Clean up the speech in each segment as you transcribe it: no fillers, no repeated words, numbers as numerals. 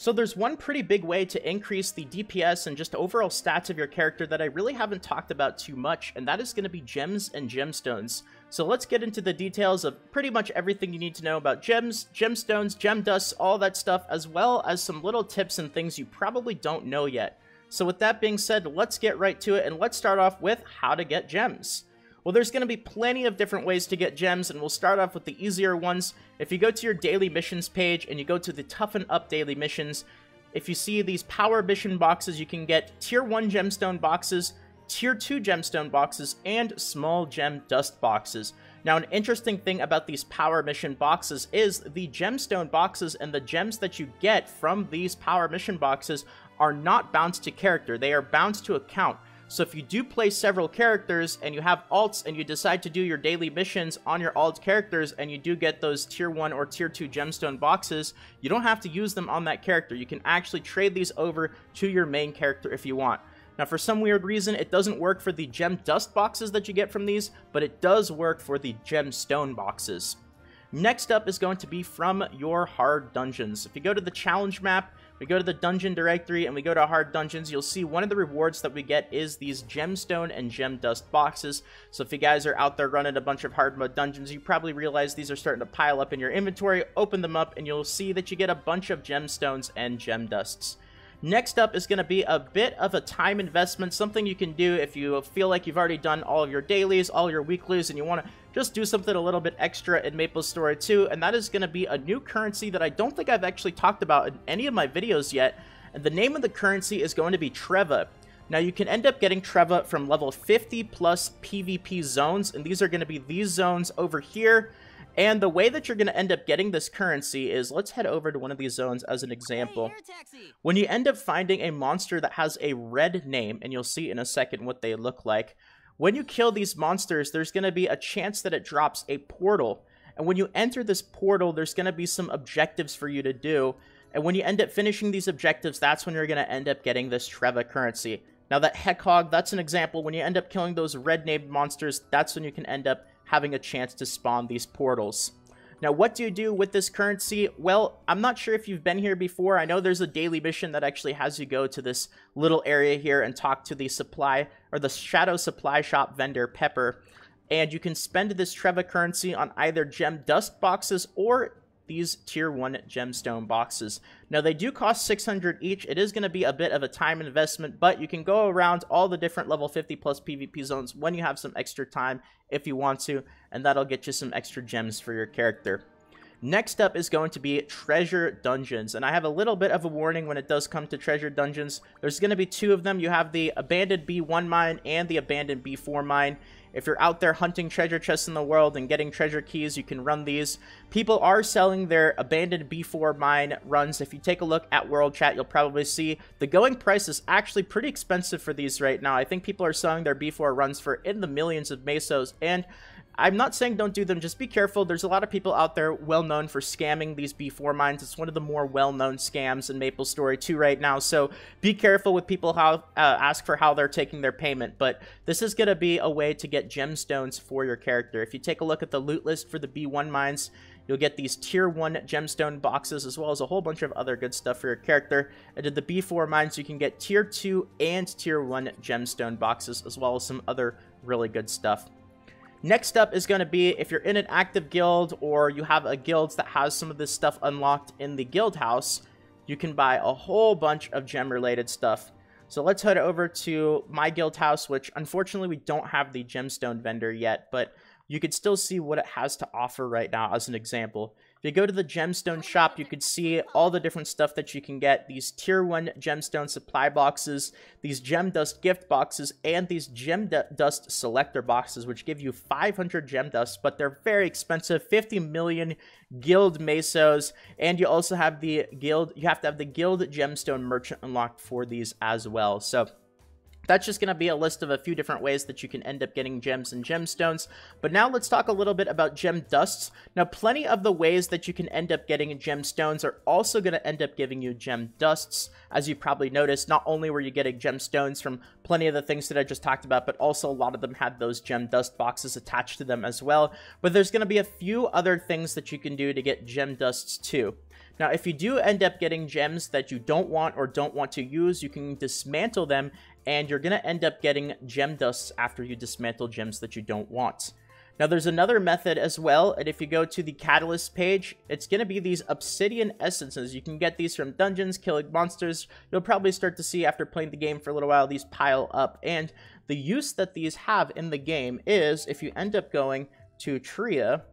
So there's one pretty big way to increase the DPS and just overall stats of your character that I really haven't talked about too much, and that is going to be gems and gemstones. So let's get into the details of pretty much everything you need to know about gems, gemstones, gem dusts, all that stuff, as well as some little tips and things you probably don't know yet. So with that being said, let's get right to it, and let's start off with how to get gems. Well, there's going to be plenty of different ways to get gems, and we'll start off with the easier ones. If you go to your daily missions page and you go to the Toughen Up daily missions, if you see these power mission boxes, you can get tier 1 gemstone boxes, tier 2 gemstone boxes, and small gem dust boxes. Now, an interesting thing about these power mission boxes is the gemstone boxes and the gems that you get from these power mission boxes are not bound to character. They are bound to account. So if you do play several characters and you have alts and you decide to do your daily missions on your alt characters and you do get those tier 1 or tier 2 gemstone boxes, you don't have to use them on that character. You can actually trade these over to your main character if you want. Now, for some weird reason, it doesn't work for the gem dust boxes that you get from these, but it does work for the gemstone boxes. Next up is going to be from your hard dungeons. If you go to the challenge map, we go to the dungeon directory and we go to hard dungeons, you'll see one of the rewards that we get is these gemstone and gem dust boxes. So if you guys are out there running a bunch of hard mode dungeons, you probably realize these are starting to pile up in your inventory. Open them up and you'll see that you get a bunch of gemstones and gem dusts. Next up is going to be a bit of a time investment, something you can do if you feel like you've already done all of your dailies, all your weeklies, and you want to just do something a little bit extra in Maplestory 2, and that is going to be a new currency that I don't think I've actually talked about in any of my videos yet, and the name of the currency is going to be Treva. Now, you can end up getting Treva from level 50 plus PvP zones, and these are going to be these zones over here. And the way that you're going to end up getting this currency is, let's head over to one of these zones as an example. Hey, when you end up finding a monster that has a red name, and you'll see in a second what they look like, when you kill these monsters, there's going to be a chance that it drops a portal. And when you enter this portal, there's going to be some objectives for you to do. And when you end up finishing these objectives, that's when you're going to end up getting this Treva currency. Now, that Heckhog, that's an example. When you end up killing those red-named monsters, that's when you can end up having a chance to spawn these portals. Now, what do you do with this currency? Well, I'm not sure if you've been here before. I know there's a daily mission that actually has you go to this little area here and talk to the supply, or the shadow supply shop vendor, Pepper. And you can spend this Treva currency on either gem dust boxes or these tier 1 gemstone boxes. Now, they do cost 600 each. It is going to be a bit of a time investment, but you can go around all the different level 50 plus PvP zones when you have some extra time if you want to, and that'll get you some extra gems for your character. Next up is going to be treasure dungeons, and I have a little bit of a warning when it does come to treasure dungeons. There's going to be two of them. You have the abandoned B1 mine and the abandoned B4 mine. If you're out there hunting treasure chests in the world and getting treasure keys, you can run these. People are selling their abandoned B4 mine runs. If you take a look at World Chat, you'll probably see the going price is actually pretty expensive for these right now. I think people are selling their B4 runs for in the millions of mesos, and I'm not saying don't do them, just be careful. There's a lot of people out there well known for scamming these B4 mines. It's one of the more well-known scams in Maplestory 2 right now, so be careful with people how ask for how they're taking their payment. But this is going to be a way to get gemstones for your character. If you take a look at the loot list for the B1 mines, you'll get these tier 1 gemstone boxes as well as a whole bunch of other good stuff for your character. And in the B4 mines, you can get tier 2 and tier 1 gemstone boxes as well as some other really good stuff. Next up is going to be if you're in an active guild or you have a guild that has some of this stuff unlocked in the guild house, you can buy a whole bunch of gem related stuff. So let's head over to my guild house, which unfortunately we don't have the gemstone vendor yet, but you could still see what it has to offer right now as an example. If you go to the gemstone shop, you could see all the different stuff that you can get. These tier 1 gemstone supply boxes, these gem dust gift boxes, and these gem dust selector boxes, which give you 500 gem dust, but they're very expensive, 50 million guild mesos, and you also have the guild, you have to have the guild gemstone merchant unlocked for these as well. So that's just going to be a list of a few different ways that you can end up getting gems and gemstones. But now let's talk a little bit about gem dusts. Now, plenty of the ways that you can end up getting gemstones are also going to end up giving you gem dusts. As you probably noticed, not only were you getting gemstones from plenty of the things that I just talked about, but also a lot of them had those gem dust boxes attached to them as well. But there's going to be a few other things that you can do to get gem dusts too. Now, if you do end up getting gems that you don't want or don't want to use, you can dismantle them, and you're going to end up getting gem dusts after you dismantle gems that you don't want. Now, there's another method as well, and if you go to the Catalyst page, it's going to be these Obsidian Essences. You can get these from dungeons, killing monsters. You'll probably start to see after playing the game for a little while, these pile up. And the use that these have in the game is, if you end up going to Tria,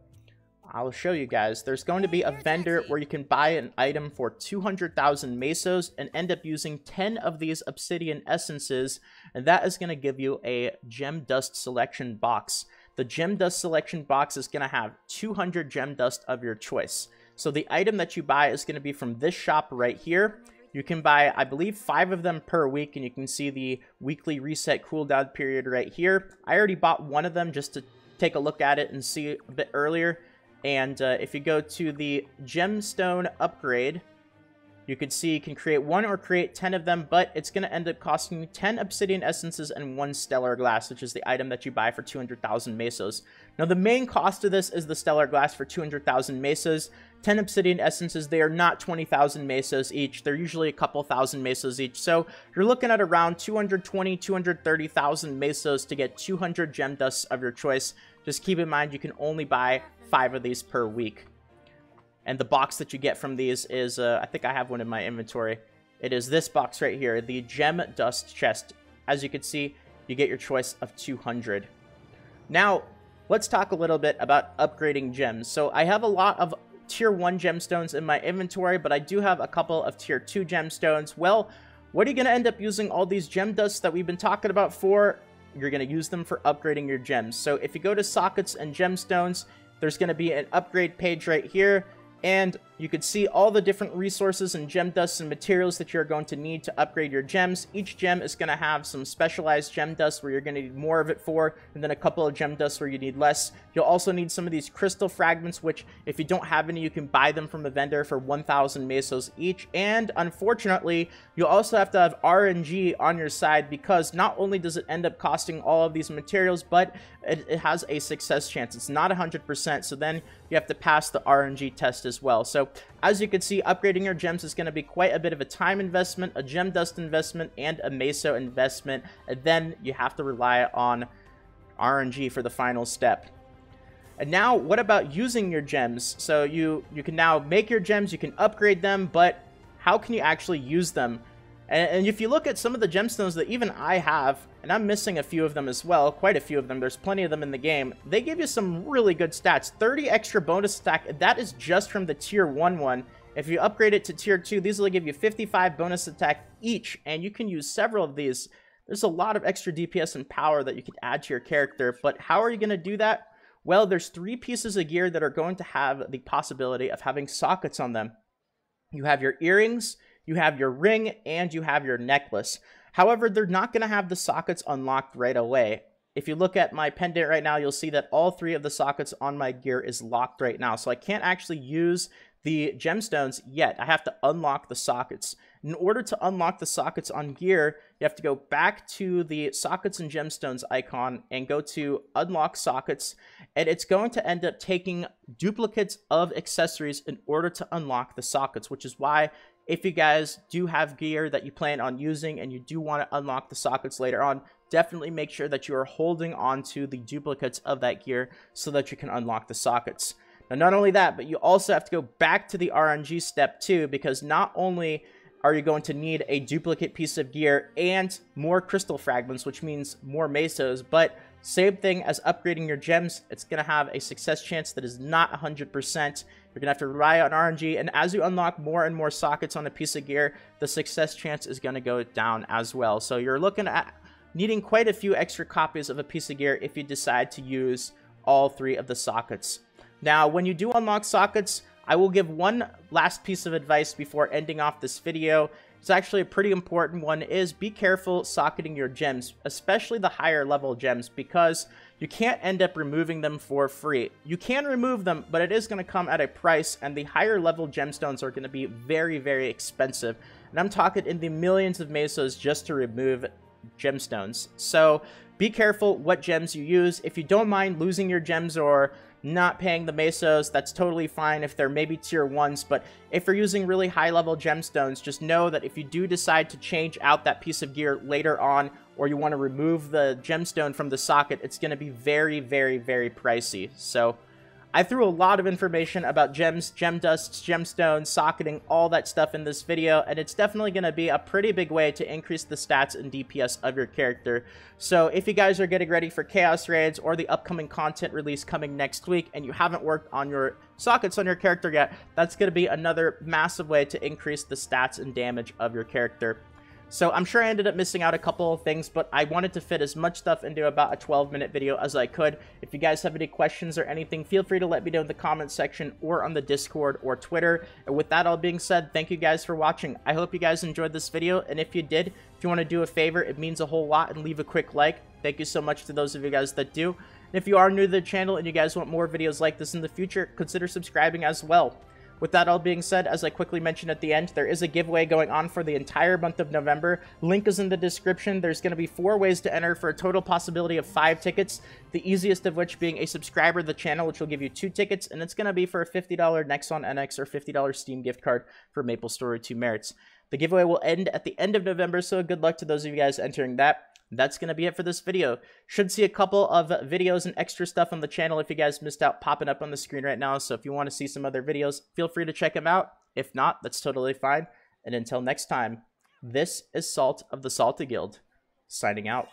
I'll show you guys. There's going to be a vendor where you can buy an item for 200,000 mesos and end up using 10 of these Obsidian Essences, and that is going to give you a Gem Dust Selection box. The Gem Dust Selection box is going to have 200 Gem Dust of your choice. So the item that you buy is going to be from this shop right here. You can buy, I believe, 5 of them per week, and you can see the weekly reset cooldown period right here. I already bought one of them just to take a look at it and see a bit earlier. And if you go to the Gemstone upgrade, you can see you can create 1 or create 10 of them, but it's going to end up costing you 10 Obsidian Essences and 1 Stellar Glass, which is the item that you buy for 200,000 mesos. Now, the main cost of this is the Stellar Glass for 200,000 mesos. 10 Obsidian Essences, they are not 20,000 mesos each. They're usually a couple thousand mesos each. So you're looking at around 220, 230,000 mesos to get 200 Gem Dusts of your choice. Just keep in mind, you can only buy 5 of these per week. And the box that you get from these is, I think I have one in my inventory. It is this box right here, the Gem Dust Chest. As you can see, you get your choice of 200. Now, let's talk a little bit about upgrading gems. So I have a lot of Tier 1 gemstones in my inventory, but I do have a couple of Tier 2 gemstones. Well, what are you going to end up using all these gem dusts that we've been talking about for? You're going to use them for upgrading your gems. So if you go to Sockets and Gemstones, there's going to be an upgrade page right here. And you can see all the different resources and gem dusts and materials that you're going to need to upgrade your gems. Each gem is going to have some specialized gem dust where you're going to need more of it for, and then a couple of gem dusts where you need less. You'll also need some of these crystal fragments, which if you don't have any, you can buy them from a vendor for 1,000 mesos each. And unfortunately, you'll also have to have RNG on your side, because not only does it end up costing all of these materials, but it has a success chance. It's not 100%, so then you have to pass the RNG test as well. So as you can see, upgrading your gems is going to be quite a bit of a time investment, a gem dust investment, and a meso investment. And then you have to rely on RNG for the final step. And now, what about using your gems? So you can now make your gems, you can upgrade them, but how can you actually use them? And if you look at some of the gemstones that even I have, and I'm missing a few of them as well, quite a few of them, there's plenty of them in the game, they give you some really good stats. 30 extra bonus attack, that is just from the Tier 1 one. If you upgrade it to Tier 2, these will give you 55 bonus attack each, and you can use several of these. There's a lot of extra DPS and power that you can add to your character, but how are you going to do that? Well, there's 3 pieces of gear that are going to have the possibility of having sockets on them. You have your earrings, you have your ring, and you have your necklace. However, they're not going to have the sockets unlocked right away. If you look at my pendant right now, you'll see that all 3 of the sockets on my gear is locked right now. So I can't actually use the gemstones yet. I have to unlock the sockets. In order to unlock the sockets on gear, you have to go back to the sockets and gemstones icon and go to unlock sockets. And it's going to end up taking duplicates of accessories in order to unlock the sockets, which is why if you guys do have gear that you plan on using and you do want to unlock the sockets later on, definitely make sure that you are holding on to the duplicates of that gear so that you can unlock the sockets. Now, not only that, but you also have to go back to the RNG step too, because not only are you going to need a duplicate piece of gear and more crystal fragments, which means more mesos, but same thing as upgrading your gems, it's going to have a success chance that is not 100%. You're going to have to rely on RNG, and as you unlock more and more sockets on a piece of gear, the success chance is going to go down as well. So you're looking at needing quite a few extra copies of a piece of gear if you decide to use all 3 of the sockets. Now, when you do unlock sockets, I will give one last piece of advice before ending off this video. It's actually a pretty important one, is be careful socketing your gems, especially the higher level gems, because you can't end up removing them for free. You can remove them, but it is going to come at a price, and the higher level gemstones are going to be very, very expensive. And I'm talking in the millions of mesos just to remove gemstones. So be careful what gems you use. If you don't mind losing your gems or not paying the mesos, that's totally fine if they're maybe tier 1s, but if you're using really high level gemstones, just know that if you do decide to change out that piece of gear later on, or you want to remove the gemstone from the socket, it's going to be very, very, very pricey. So I threw a lot of information about gems, gem dusts, gemstones, socketing, all that stuff in this video, and it's definitely going to be a pretty big way to increase the stats and DPS of your character. So if you guys are getting ready for Chaos Raids or the upcoming content release coming next week, and you haven't worked on your sockets on your character yet, that's going to be another massive way to increase the stats and damage of your character. So I'm sure I ended up missing out a couple of things, but I wanted to fit as much stuff into about a 12-minute video as I could. If you guys have any questions or anything, feel free to let me know in the comment section or on the Discord or Twitter. And with that all being said, thank you guys for watching. I hope you guys enjoyed this video, and if you did, if you want to do a favor, it means a whole lot, and leave a quick like. Thank you so much to those of you guys that do. And if you are new to the channel and you guys want more videos like this in the future, consider subscribing as well. With that all being said, as I quickly mentioned at the end, there is a giveaway going on for the entire month of November. Link is in the description. There's going to be 4 ways to enter for a total possibility of 5 tickets, the easiest of which being a subscriber to the channel, which will give you 2 tickets, and it's going to be for a $50 Nexon NX or $50 Steam gift card for Maplestory 2 merits. The giveaway will end at the end of November, so good luck to those of you guys entering that. That's going to be it for this video. Should see a couple of videos and extra stuff on the channel if you guys missed out popping up on the screen right now. So if you want to see some other videos, feel free to check them out. If not, that's totally fine. And until next time, this is Salt of the Salty Guild, signing out.